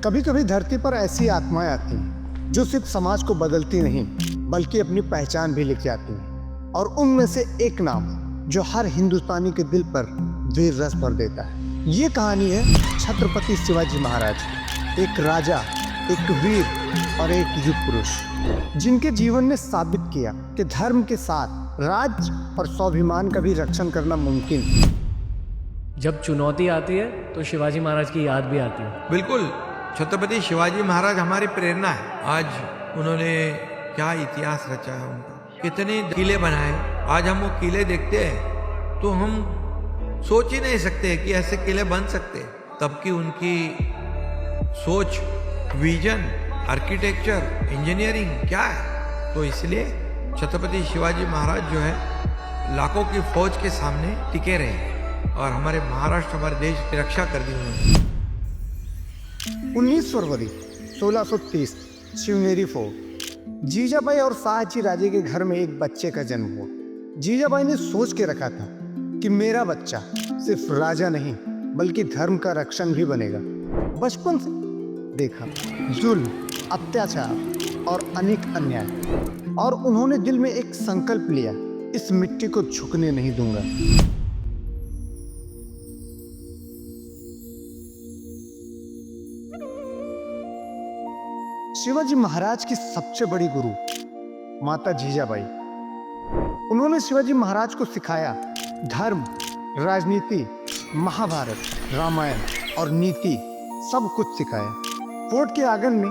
कभी कभी धरती पर ऐसी आत्माएं आती हैं जो सिर्फ समाज को बदलती नहीं बल्कि अपनी पहचान भी लिख जाती हैं, और उनमें से एक नाम जो हर हिंदुस्तानी के दिल पर वीर रस भर देता है। ये कहानी है छत्रपति शिवाजी महाराज की। एक राजा, एक वीर और एक युग पुरुष जिनके जीवन ने साबित किया कि धर्म के साथ राज्य और स्वाभिमान का भी रक्षण करना मुमकिन है। जब चुनौती आती है तो शिवाजी महाराज की याद भी आती है। बिल्कुल, छत्रपति शिवाजी महाराज हमारी प्रेरणा है। आज उन्होंने क्या इतिहास रचा है उनका, कितने किले बनाए। आज हम वो किले देखते हैं तो हम सोच ही नहीं सकते कि ऐसे किले बन सकते। तब की उनकी सोच, विजन, आर्किटेक्चर, इंजीनियरिंग क्या है। तो इसलिए छत्रपति शिवाजी महाराज जो है लाखों की फौज के सामने टिके रहे और हमारे महाराष्ट्र, हमारे देश की रक्षा कर दी उन्होंने। 19 फरवरी 1630 शिवनेरी फोर्ट। जीजाबाई और साहजी राजे के घर में एक बच्चे का जन्म हुआ। जीजाबाई ने सोच के रखा था कि मेरा बच्चा सिर्फ राजा नहीं बल्कि धर्म का रक्षण भी बनेगा। बचपन से देखा जुल्म, अत्याचार और अनेक अन्याय, और उन्होंने दिल में एक संकल्प लिया, इस मिट्टी को झुकने नहीं दूंगा। शिवाजी महाराज की सबसे बड़ी गुरु माता जीजाबाई। उन्होंने शिवाजी महाराज को सिखाया धर्म, राजनीति, महाभारत, रामायण और नीति, सब कुछ सिखाया। फोर्ट के आंगन में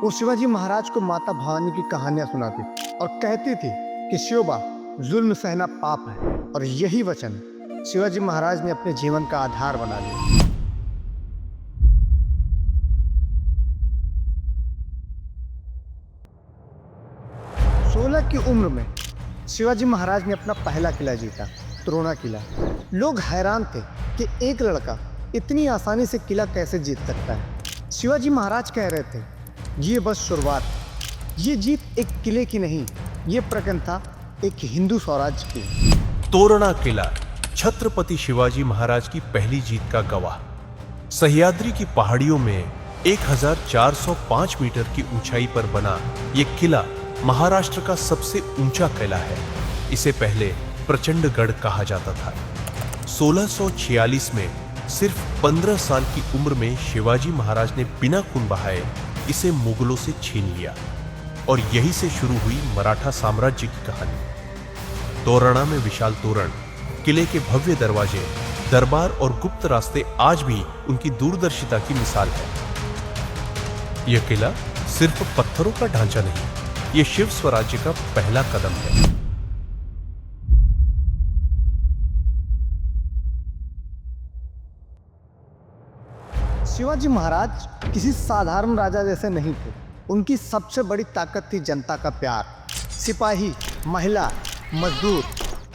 वो शिवाजी महाराज को माता भवानी की कहानियां सुनाती और कहती थी कि शिवबा, जुल्म सहना पाप है, और यही वचन शिवाजी महाराज ने अपने जीवन का आधार बना लिया। 16 की उम्र में शिवाजी महाराज ने अपना पहला किला जीता, तोरणा किला। लोग हैरान थे कि एक लड़का इतनी आसानी से किला कैसे जीत सकता है। शिवाजी महाराज कह रहे थे, ये बस शुरुआत है। ये जीत एक किले की नहीं, ये प्रकरण था एक हिंदू स्वराज्य की। तोरणा किला छत्रपति शिवाजी महाराज की पहली जीत का गवाह। सह्याद्री की पहाड़ियों में 1405 मीटर की ऊंचाई पर बना ये किला महाराष्ट्र का सबसे ऊंचा किला है। इसे पहले प्रचंडगढ़ कहा जाता था। 1646 में सिर्फ 15 साल की उम्र में शिवाजी महाराज ने बिना खून बहाए इसे मुगलों से छीन लिया, और यहीं से शुरू हुई मराठा साम्राज्य की कहानी। तोरणा में विशाल तोरण, किले के भव्य दरवाजे, दरबार और गुप्त रास्ते आज भी उनकी दूरदर्शिता की मिसाल है। यह किला सिर्फ पत्थरों का ढांचा नहीं, ये शिव स्वराज्य का पहला कदम है। शिवाजी महाराज किसी साधारण राजा जैसे नहीं थे। उनकी सबसे बड़ी ताकत थी जनता का प्यार। सिपाही, महिला, मजदूर,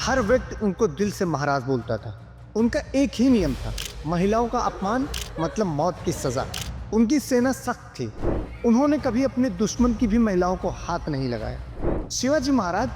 हर व्यक्ति उनको दिल से महाराज बोलता था। उनका एक ही नियम था, महिलाओं का अपमान मतलब मौत की सजा। उनकी सेना सख्त थी, उन्होंने कभी अपने दुश्मन की भी महिलाओं को हाथ नहीं लगाया। शिवाजी महाराज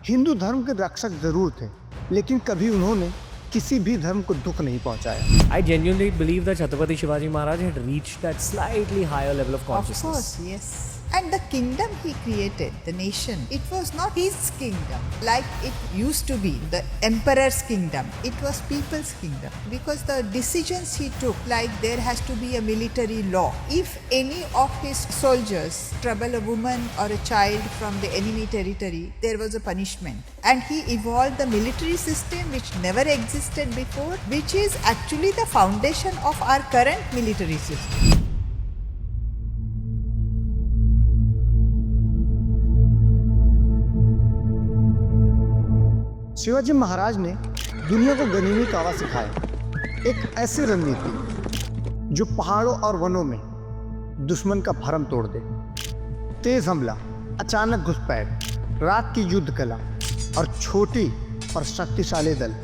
हिंदू धर्म के रक्षक जरूर थे, लेकिन कभी उन्होंने किसी भी धर्म को दुख नहीं पहुंचाया। I genuinely believe that Chhatrapati Shivaji Maharaj had reached that slightly higher level of Of consciousness. course, yes. And the kingdom he created, the nation, it was not his kingdom like it used to be, the emperor's kingdom. It was people's kingdom. Because the decisions he took, like there has to be a military law. If any of his soldiers trouble a woman or a child from the enemy territory, there was a punishment. And he evolved the military system which never existed before, which is actually the foundation of our current military system. Shivaji Maharaj ने दुनिया को गनीमी कावा सिखाया, एक ऐसी रणनीति जो पहाड़ों और वनों में दुश्मन का भरम तोड़ दे। तेज हमला, अचानक घुसपैठ, रात की युद्ध कला और छोटी और शक्तिशाली दल।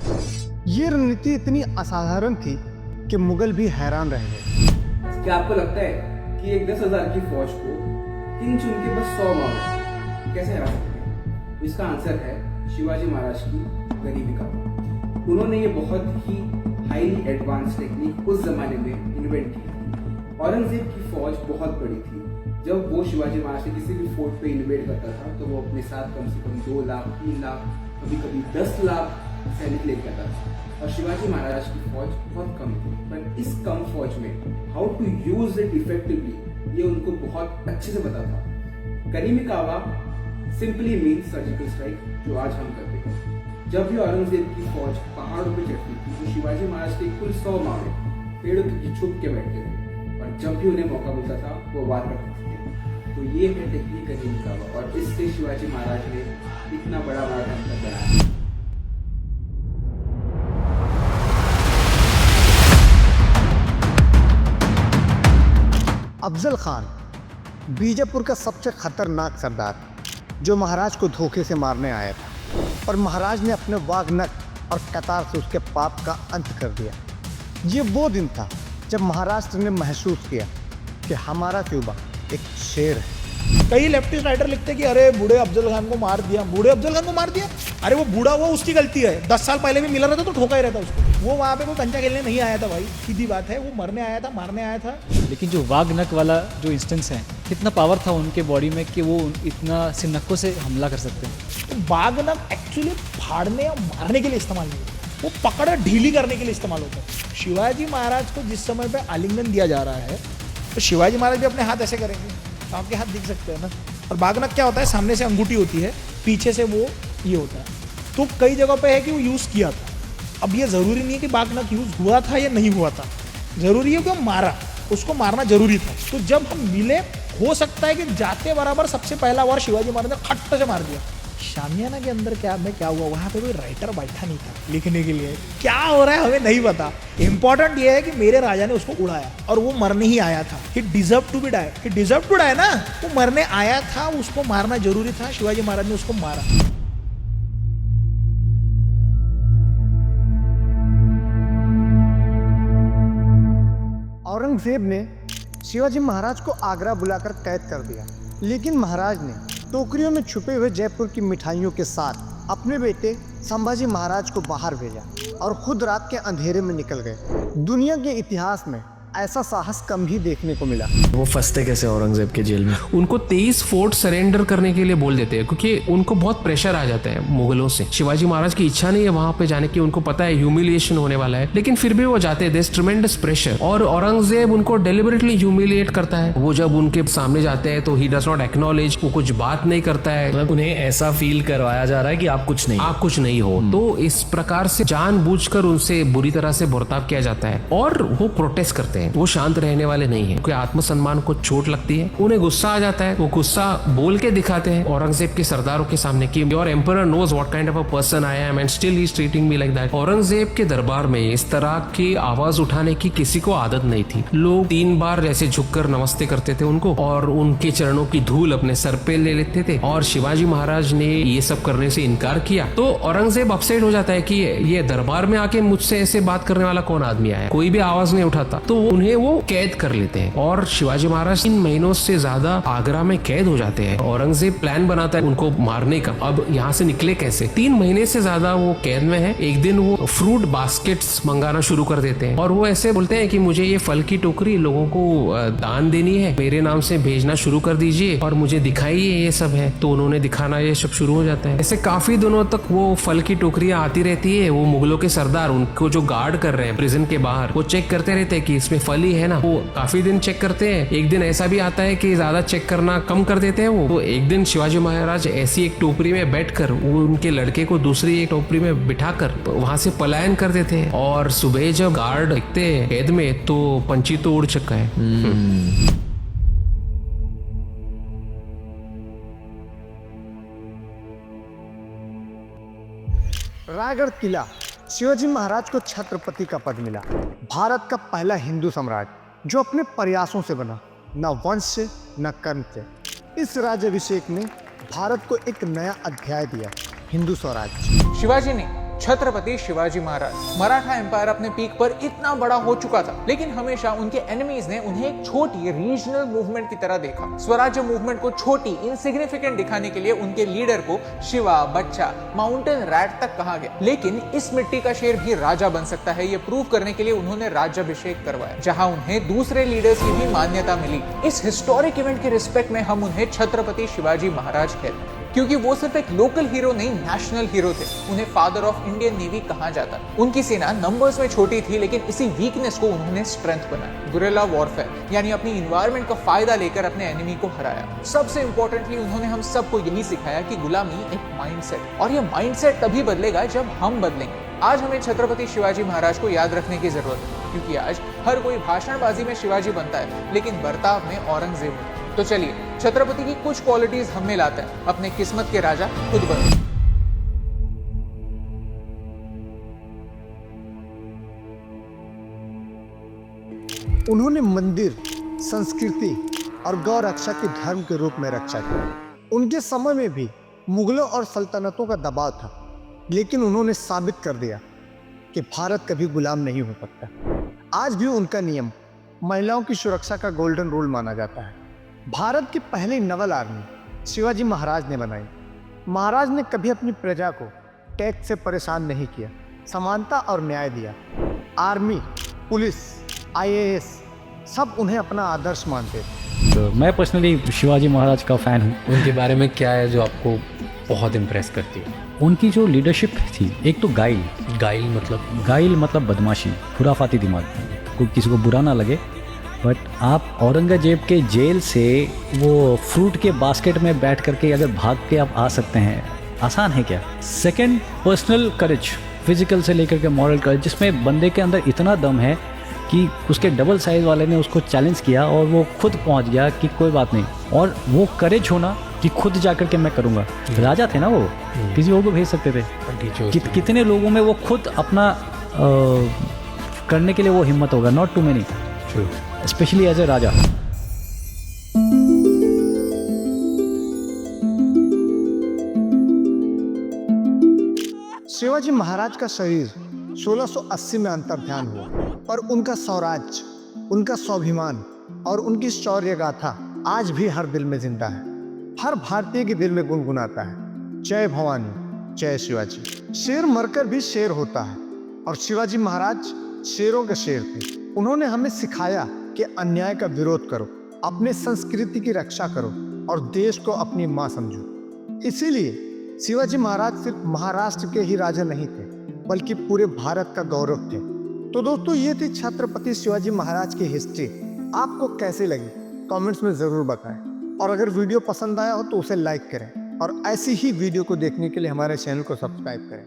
ये रणनीति इतनी असाधारण थी कि मुगल भी हैरान रह गए। क्या आपको लगता है कि एक 10,000 की फौज को किन चुन के बस 100 मार कैसे हरा सकते हैं? तो इसका आंसर है शिवाजी महाराज की गरीबी का। उन्होंने ये बहुत ही हाईली एडवांस टेक्निक उस जमाने में इन्वेंट की औरंगजेब की फौज बहुत बड़ी थी। जब वो शिवाजी महाराज के किसी भी फोर्ट पे इन्वेड करता था तो वो अपने साथ कम से कम 2 लाख, 3 लाख, कभी कभी 10 लाख सैनिक लेकर आता था। और शिवाजी महाराज की फौज बहुत कम थी, पर इस कम फौज में how to use it effectively ये उनको बहुत अच्छे से पता था। करीमी कावा सिंपली मीन्स सर्जिकल स्ट्राइक, जो आज हम करते हैं। जब भी औरंगजेब की फौज पहाड़ों पर चढ़ती थी तो शिवाजी महाराज के कुल 100 मावे पेड़ों के छुप के बैठते थे, और जब भी उन्हें मौका मिलता था वो वार करते थे। तो ये है टेक्निक करीमी कावा, और इससे शिवाजी महाराज ने इतना बड़ा मारा बनाया। अफजल खान बीजापुर का सबसे खतरनाक सरदार जो महाराज को धोखे से मारने आया था, और महाराज ने अपने वाघनख और कतार से उसके पाप का अंत कर दिया। ये वो दिन था जब महाराष्ट्र ने महसूस किया कि हमारा सूबा एक शेर है। कई लेफ्टिस्ट राइटर लिखते हैं कि अरे बूढ़े अफजल खान को मार दिया, बूढ़े अफजल खान को मार दिया। अरे वो बूढ़ा हुआ उसकी गलती है, 10 साल पहले भी मिला रहता तो ठोका ही रहता उसको। वो वहाँ पे कोई कंचा खेलने नहीं आया था भाई, सीधी बात है। वो मरने आया था, मारने आया था। लेकिन जो वाघनख वाला जो इंस्टेंस है, कितना पावर था उनके बॉडी में कि वो इतना सिनक्कों से हमला कर सकते हैं। तो वाघनख एक्चुअली फाड़ने या मारने के लिए इस्तेमाल नहीं होता, वो पकड़ ढीली करने के लिए इस्तेमाल होता है। शिवाजी महाराज को जिस समय पे आलिंगन दिया जा रहा है तो शिवाजी महाराज भी अपने हाथ ऐसे करेंगे, तो आपके हाथ दिख सकते हैं ना। और वाघनख क्या होता है, सामने से अंगूठी होती है, पीछे से वो ये होता है। तो कई जगह पे है कि वो यूज़ किया था। अब ये ज़रूरी नहीं है कि वाघनख यूज़ हुआ था या नहीं हुआ था, ज़रूरी है कि वो मारा, उसको मारना जरूरी था। तो जब हम मिले, हो सकता है कि जाते बराबर सबसे पहला वार शिवाजी महाराज ने खट्ट से मार दिया। शामियाना के अंदर क्या हुआ, वहाँ पे कोई राइटर बैठा नहीं था लिखने के लिए। क्या हो रहा है हमें नहीं पता। इंपॉर्टेंट ये है कि मेरे राजा ने उसको उड़ाया, और वो मरने ही आया था। He deserve to be die, he deserve to die ना। वो मरने आया था, उसको मारना जरूरी था। शिवाजी महाराज ने उसको मारा। औरंगजेब ने शिवाजी महाराज को आगरा बुलाकर कैद कर दिया, लेकिन महाराज ने टोकरियों में छुपे हुए जयपुर की मिठाइयों के साथ अपने बेटे संभाजी महाराज को बाहर भेजा और खुद रात के अंधेरे में निकल गए। दुनिया के इतिहास में ऐसा साहस कम ही देखने को मिला। वो फंसते कैसे औरंगजेब के जेल में? उनको 23 फोर्ट सरेंडर करने के लिए बोल देते हैं, क्योंकि उनको बहुत प्रेशर आ जाता है मुगलों से। शिवाजी महाराज की इच्छा नहीं है वहां पे जाने की, उनको पता है ह्यूमिलिएशन होने वाला है, लेकिन फिर भी वो जाते हैं। देयर इज ट्रेमेंडस प्रेशर, और औरंगजेब उनको डेलिबरेटली ह्यूमिलिएट करता है। वो जब उनके सामने जाते हैं तो ही डज नॉट एक्नॉलेज, वो कुछ बात नहीं करता है। मतलब उन्हें ऐसा फील करवाया जा रहा है कि आप कुछ नहीं हो। तो इस प्रकार से जानबूझकर उनसे बुरी तरह से बर्ताव किया जाता है, और वो प्रोटेस्ट करते हैं। वो शांत रहने वाले नहीं है, क्योंकि आत्मसम्मान को चोट लगती है। उन्हें गुस्सा आ जाता है, वो गुस्सा बोल के दिखाते हैं औरंगजेब के सरदारों के सामने कि your emperor knows what kind of a person I am and still he is treating me like that. Aurangzeb के दरबार में इस तरह की आवाज उठाने की किसी को आदत नहीं थी। लोग 3 बार ऐसे झुककर नमस्ते करते थे उनको, और उनके चरणों की धूल अपने सर पे ले लेते थे। और शिवाजी महाराज ने ये सब करने से इनकार किया तो औरंगजेब अपसेट हो जाता है कि ये दरबार में आके मुझसे ऐसे बात करने वाला कौन आदमी आया। कोई भी आवाज नहीं उठाता, तो उन्हें वो कैद कर लेते हैं। और शिवाजी महाराज 3 महीनों से ज्यादा आगरा में कैद हो जाते हैं। औरंगजेब प्लान बनाता है उनको मारने का। अब यहाँ से निकले कैसे? 3 महीने से ज्यादा वो कैद में है। एक दिन वो फ्रूट बास्केट्स मंगाना शुरू कर देते हैं, और वो ऐसे बोलते हैं कि मुझे ये फल की टोकरी लोगों को दान देनी है, मेरे नाम से भेजना शुरू कर दीजिए और मुझे दिखाइए ये सब है। तो उन्होंने दिखाना ये सब शुरू हो जाता है। ऐसे काफी दिनों तक वो फल की टोकरियां आती रहती है। वो मुगलों के सरदार उनको जो गार्ड कर रहे हैं प्रिजन के बाहर, वो चेक करते रहते हैं कि इसमें फल ही है ना। वो काफी दिन चेक करते हैं। एक दिन ऐसा भी आता है कि ज्यादा चेक करना कम कर देते हैं वो। तो एक दिन शिवाजी महाराज ऐसी एक टोकरी में बैठकर वो उनके लड़के को दूसरी एक टोकरी में बिठाकर वहां से पलायन कर देते हैं। और सुबह जब गार्ड देखते हैं कैद में तो पंछी तो उड़ चुका है। रायगढ़ किला शिवाजी महाराज को छत्रपति का पद मिला। भारत का पहला हिंदू साम्राज्य जो अपने प्रयासों से बना, न वंश से न कर्म से। इस राज्याभिषेक ने भारत को एक नया अध्याय दिया, हिंदू स्वराज। शिवाजी ने छत्रपति शिवाजी महाराज। मराठा एम्पायर अपने पीक पर इतना बड़ा हो चुका था, लेकिन हमेशा उनके एनिमीज ने उन्हें एक छोटी रीजनल मूवमेंट की तरह देखा। स्वराज्य मूवमेंट को छोटी इनसिग्निफिकेंट दिखाने के लिए उनके लीडर को शिवा, बच्चा, माउंटेन रैट तक कहा गया। लेकिन इस मिट्टी का शेर भी राजा बन सकता है, ये प्रूव करने के लिए उन्होंने राज्याभिषेक करवाया, जहां उन्हें दूसरे लीडर्स की भी मान्यता मिली। इस हिस्टोरिक इवेंट के रिस्पेक्ट में हम उन्हें छत्रपति शिवाजी महाराज कहते हैं, क्योंकि वो सिर्फ एक लोकल हीरो नहीं, नेशनल हीरो थे। उन्हें फादर ऑफ इंडियन नेवी कहा जाता। उनकी सेना नंबर्स में छोटी थी, लेकिन इसी वीकनेस को उन्होंने स्ट्रेंथ बनाया। गुरिल्ला वॉरफेयर यानी अपनी इन्वायरमेंट का फायदा लेकर अपने एनिमी को हराया। सबसे इंपॉर्टेंटली उन्होंने हम सबको यही सिखाया कि गुलामी एक माइंडसेट, और ये माइंडसेट तभी बदलेगा जब हम बदलेंगे। आज हमें छत्रपति शिवाजी महाराज को याद रखने की जरूरत है, क्योंकि आज हर कोई भाषणबाजी में शिवाजी बनता है, लेकिन बर्ताव में औरंगजेब होता है। तो चलिए छत्रपति की कुछ क्वालिटीज हम में लाते हैं, अपने किस्मत के राजा खुद बनो। उन्होंने मंदिर, संस्कृति और गौ रक्षा के धर्म के रूप में रक्षा की। उनके समय में भी मुगलों और सल्तनतों का दबाव था, लेकिन उन्होंने साबित कर दिया कि भारत कभी गुलाम नहीं हो सकता। आज भी उनका नियम महिलाओं की सुरक्षा का गोल्डन रूल माना जाता है। भारत की पहली नवल आर्मी शिवाजी महाराज ने बनाई। महाराज ने कभी अपनी प्रजा को टैक्स से परेशान नहीं किया, समानता और न्याय दिया। आर्मी, पुलिस, IAS सब उन्हें अपना आदर्श मानते थे। तो मैं पर्सनली शिवाजी महाराज का फ़ैन हूँ। उनके बारे में क्या है जो आपको बहुत इम्प्रेस करती है? उनकी जो लीडरशिप थी, एक तो गाइल मतलब बदमाशी, खुराफाती दिमाग। कोई किसी को बुरा ना लगे, बट आप औरंगजेब के जेल से वो फ्रूट के बास्केट में बैठ करके अगर भाग के आप आ सकते हैं, आसान है क्या? सेकंड, पर्सनल करेज, फिजिकल से लेकर के मॉरल करेज, जिसमें बंदे के अंदर इतना दम है कि उसके डबल साइज वाले ने उसको चैलेंज किया और वो खुद पहुंच गया कि कोई बात नहीं। और वो करेज होना कि खुद जाकर के मैं करूँगा। राजा थे ना वो, किसी और को भेज सकते थे। कितने लोगों में वो खुद अपना करने के लिए वो हिम्मत होगा? Not too many, especially as a raja. Shivaji Maharaj का शरीर 1680 में अंतर्ध्यान हुआ, पर उनका स्वराज्य, उनका स्वाभिमान और उनकी शौर्य गाथा आज भी हर दिल में जिंदा है। हर भारतीय के दिल में गुनगुनाता है, जय भवानी, जय शिवाजी। शेर मरकर भी शेर होता है, और शिवाजी महाराज शेरों के शेर थे। उन्होंने हमें सिखाया कि अन्याय का विरोध करो, अपने संस्कृति की रक्षा करो और देश को अपनी माँ समझो। इसीलिए शिवाजी महाराज सिर्फ महाराष्ट्र के ही राजा नहीं थे, बल्कि पूरे भारत का गौरव थे। तो दोस्तों, ये थी छत्रपति शिवाजी महाराज की हिस्ट्री। आपको कैसी लगी कमेंट्स में ज़रूर बताएं, और अगर वीडियो पसंद आया हो तो उसे लाइक करें, और ऐसी ही वीडियो को देखने के लिए हमारे चैनल को सब्सक्राइब करें।